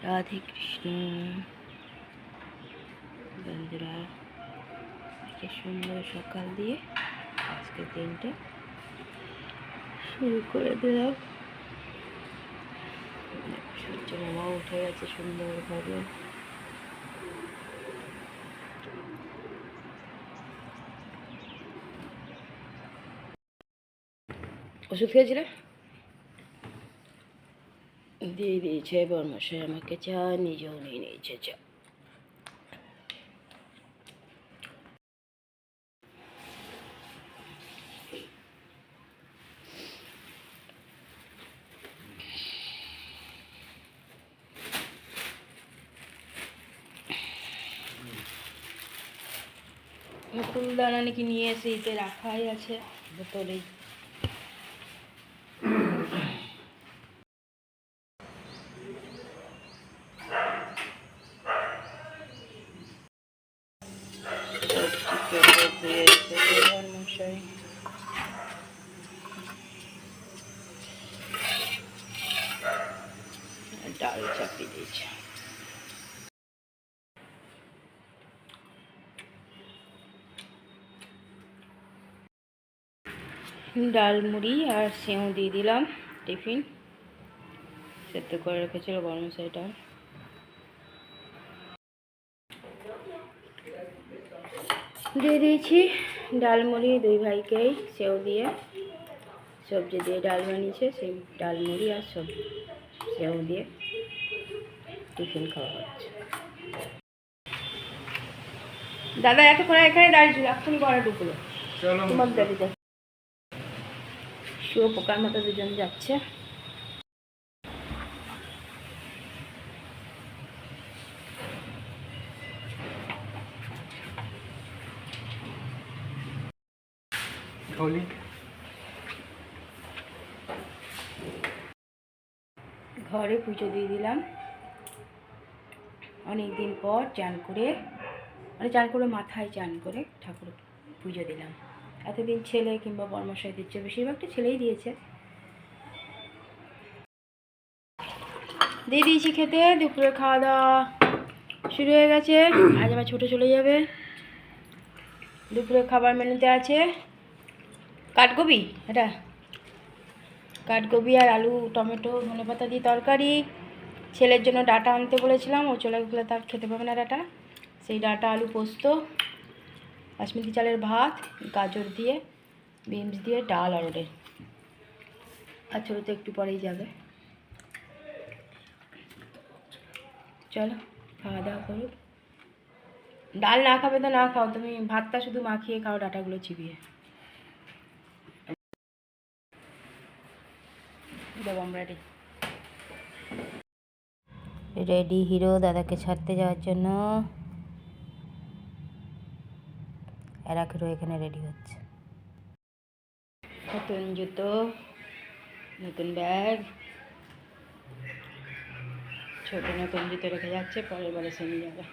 রাধে কৃষ্ণ বন্ধুরা, আজকে সুন্দর সকাল দিয়ে আজকে দিনটা শুরু করে দিলাম। সূর্য মামা উঠে গেছে সুন্দরভাবে। ওষুধ খেয়েছিলে? দিয়ে দিয়েছে বর্মশাই আমাকে চা, নিজেও নিয়ে নিয়েছে চা। ফুলদানা নাকি নিয়ে এসে এতে রাখাই আছে বোতলেই। ডাল চাপিয়ে দিয়েছে। ডাল মুড়ি আর সেও দিয়ে দিলাম। টিফিন সেদ্ধ করে রেখেছিল বর্মশাই ডাল। দিয়ে দিয়েছি ডাল মুড়ি দুই ভাইকেই, সেও দিয়ে সবজি দিয়ে ডাল বানিয়েছে, সেই ডাল মুড়ি আর সেও দিয়ে টিফিন খাওয়া হচ্ছে। দাদা এতক্ষণ এখানে দাঁড়িয়েছিল, এক্ষুনি পরে ঢুকলো তোমার দাঁড়িয়ে। শুয়ে পোকার মতো দুজন যাচ্ছে। ঘরে পুজো দিয়ে দিলাম অনেক দিন পর। চান করে মাথায় চান করে ঠাকুর পুজো দিলাম। এতদিন ছেলে কিংবা বর্মশাই দিচ্ছে, বেশিরভাগটা ছেলেই দিয়েছে। দিয়ে দিয়েছি খেতে। দুপুরে খাওয়া দাওয়া শুরু হয়ে গেছে। আজ আমার ছোটো চলে যাবে। দুপুরে খাবার মেনুতে আছে কাঠকপি, কাঠকপি আর আলু টমেটো ধনেপাতা দিয়ে তরকারি। ছেলের জন্য ডাঁটা আনতে বলেছিলাম, ও চলে গেলে তার খেতে পাবে না ডাঁটা। সেই ডাঁটা আলু পোস্ত, বাসমতি চালের ভাত, গাজর দিয়ে বিনস দিয়ে ডাল আর ওদের। আর ছোটো তো একটু পরেই যাবে। চলো খাওয়া দাওয়া করুক। ডাল না খাবে তো না খাও, তুমি ভাতটা শুধু মাখিয়ে খাও ডাঁটাগুলো চিবিয়ে। রেডি রেডি হিরো দাদাকে ছাড়তে যাওয়ার জন্য। এরা হিরো এখানে রেডি হচ্ছে। নতুন জুতো, নতুন ব্যাগ, ছোট নতুন জুতো রেখে যাচ্ছে, পরের বারে সে নিয়ে যাবে।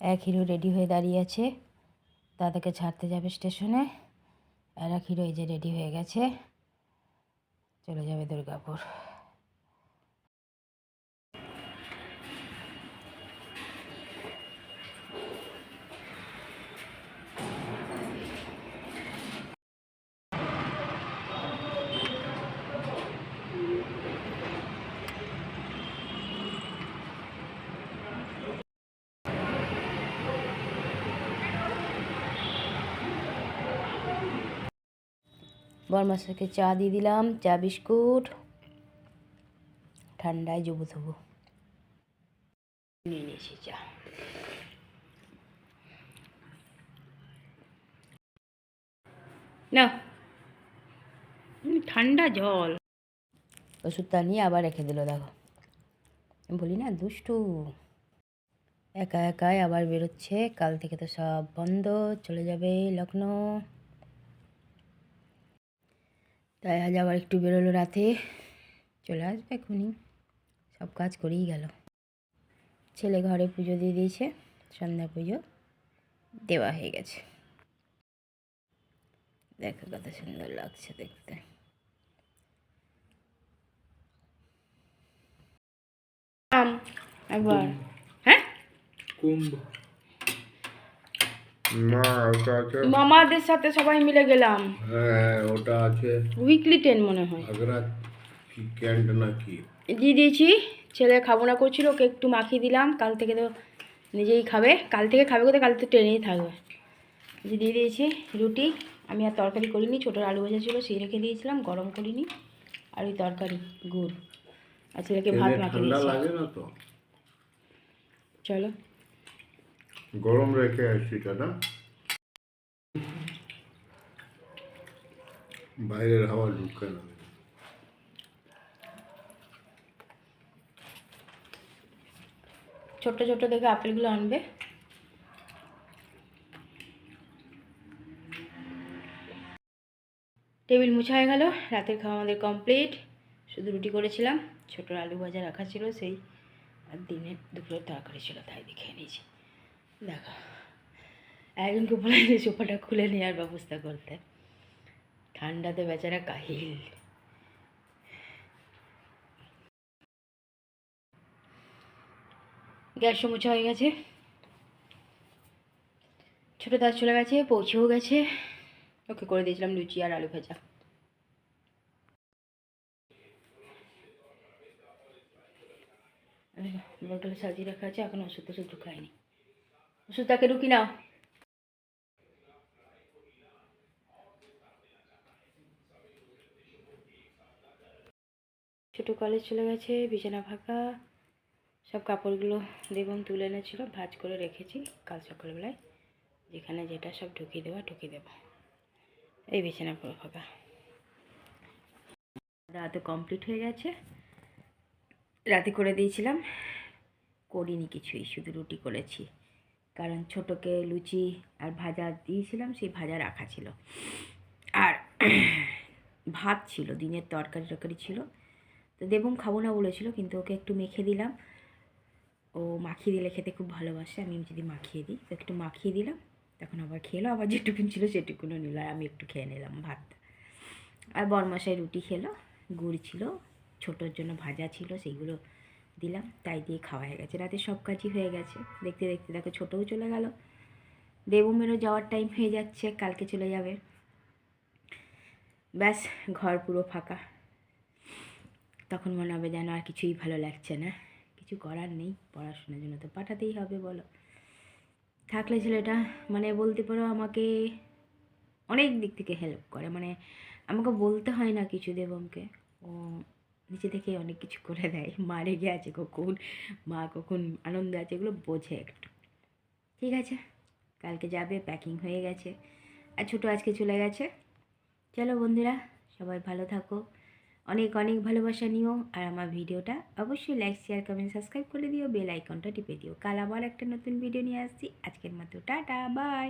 এক হিরো রেডি হয়ে দাঁড়িয়ে আছে, দাদাকে ছাড়তে যাবে স্টেশনে। আর এক হিরো এই যে রেডি হয়ে গেছে, চলে যাবে দুর্গাপুর। বরমাসাকে চা দিয়ে দিলাম, চা বিস্কুট। ঠান্ডায় জবু থবু নিয়ে নিয়েছি চা। না ঠান্ডা জল। ওষুধটা নিয়ে আবার রেখে দিল, দেখো বলি না দুষ্টু। একা একাই আবার বেরোচ্ছে। কাল থেকে তো সব বন্ধ, চলে যাবে লখনৌ। তাই আজ আবার একটু বেরোলো রাতে, চলে আসবে এখনই। সব কাজ করেই গেল। ছেলে ঘরে পুজো দিয়ে দিয়েছে, সন্ধ্যা পুজো দেওয়া হয়ে গেছে। দেখো কত সুন্দর লাগছে দেখতে। একবার হ্যাঁ কুম্ভ না ওটা আছে মামাদের সাথে সবাই মিলে গেলাম। হ্যাঁ ওটা আছে উইকলি ট্রেন মনে হয়। আগ্রা কি ক্যান্ট নাকি দিয়ে দিয়েছি, ছেলে খাবো না করছিল, ওকে একটু মাখিয়ে দিলাম, কাল থেকে তো নিজেই খাবে, কাল থেকে খাবে কোথায়, কাল তো ট্রেনেই থাকবে। দিয়ে দিয়েছি রুটি, আমি আর তরকারি করিনি, ছোটোর আলু ভাজা ছিল সেই রেখে দিয়েছিলাম, গরম করিনি, আর ওই তরকারি গুড়, আর ছেলেকে ভাত মাখিয়ে ঠান্ডা দিয়েছি। লাগে না তো চলো গরম রেখে আসছি না বাইরের হাওয়া ঢুকে না ছোট্ট ছোট্ট দেখে আপেলগুলো আনবে। টেবিল মুছা হয়ে গেল, রাতের খাওয়া আমাদের কমপ্লিট, শুধু রুটি করেছিলাম, ছোটোর আলু ভাজা রাখা ছিল সেই, আর দিনের দুপুরের তরকারি ছিল তাই দেখে নিয়েছি। দেখো একজনকে বলে যে সোফাটা খুলে নেওয়ার ব্যবস্থা করতে, ঠান্ডাতে বেচারা কাহিল। গ্যাসও মোছা হয়ে গেছে, ছোটো দাস চলে গেছে, পৌঁছেও গেছে, ওকে করে দিয়েছিলাম লুচি আর আলু ভাজা। বটলে সাজিয়ে রাখা আছে, এখন ওষুধ টষুধ ঢুকায়নি, ওষুধটাকে ঢুকি নাও। ছোটো কলেজ চলে গেছে, বিছানা ফাঁকা, সব কাপড়গুলো দেবন তুলে এনেছিল, ভাঁজ করে রেখেছি, কাল সকালবেলায় যেখানে যেটা সব ঢুকিয়ে দেবো। এই বিছানা পুরো ফাঁকা, রাতে কমপ্লিট হয়ে গেছে, রাতে করে দিয়েছিলাম, করিনি কিছুই, শুধু রুটি করেছি, কারণ ছোটোকে লুচি আর ভাজা দিয়েছিলাম, সেই ভাজা রাখা ছিল, আর ভাত ছিল, দিনের তরকারি ছিল, তো দেবম খাবো না বলেছিল, কিন্তু ওকে একটু মেখে দিলাম, ও মাখিয়ে দিলে খেতে খুব ভালোবাসে, আমি যদি মাখিয়ে দিই তো একটু মাখিয়ে দিলাম, তখন আবার খেলো, আবার যেটুকুন ছিল সেটুকুনও নিল, আর আমি একটু খেয়ে নিলাম ভাত। আর বরমশাই রুটি খেলো, গুড় ছিল, ছোটোর জন্য ভাজা ছিল, সেইগুলো দিলাম, তাই দিয়ে খাওয়া হয়ে গেছে, রাতে সব কাজই হয়ে গেছে। দেখতে দেখতে দেখো ছোটোও চলে গেল, দেবমেরও যাওয়ার টাইম হয়ে যাচ্ছে, কালকে চলে যাবে, ব্যাস ঘর পুরো ফাঁকা। তখন মনে হবে যেন আর কিছুই ভালো লাগছে না, কিছু করার নেই, পড়াশোনার জন্য তো পাঠাতেই হবে বলো। থাকলে ছেলেটা মানে বলতে পারো আমাকে অনেক দিক থেকে হেল্প করে, মানে আমাকে বলতে হয় না কিছু দেবমকে, ও নিচে থেকে অনেক কিছু করে দেয়, মা রেগে আছে কখন, মা কখন আনন্দে আছে, এগুলো বোঝে একটু। ঠিক আছে, কালকে যাবে, প্যাকিং হয়ে গেছে, আর ছোটো আজকে চলে গেছে। চলো বন্ধুরা, সবাই ভালো থাকো, অনেক অনেক ভালোবাসা নিও, আর আমার ভিডিওটা অবশ্যই লাইক শেয়ার কমেন্ট সাবস্ক্রাইব করে দিও, বেল আইকনটা টিপে দিও। কাল আবার একটা নতুন ভিডিও নিয়ে আসছি, আজকের মতো টাটা বাই,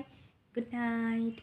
গুড নাইট।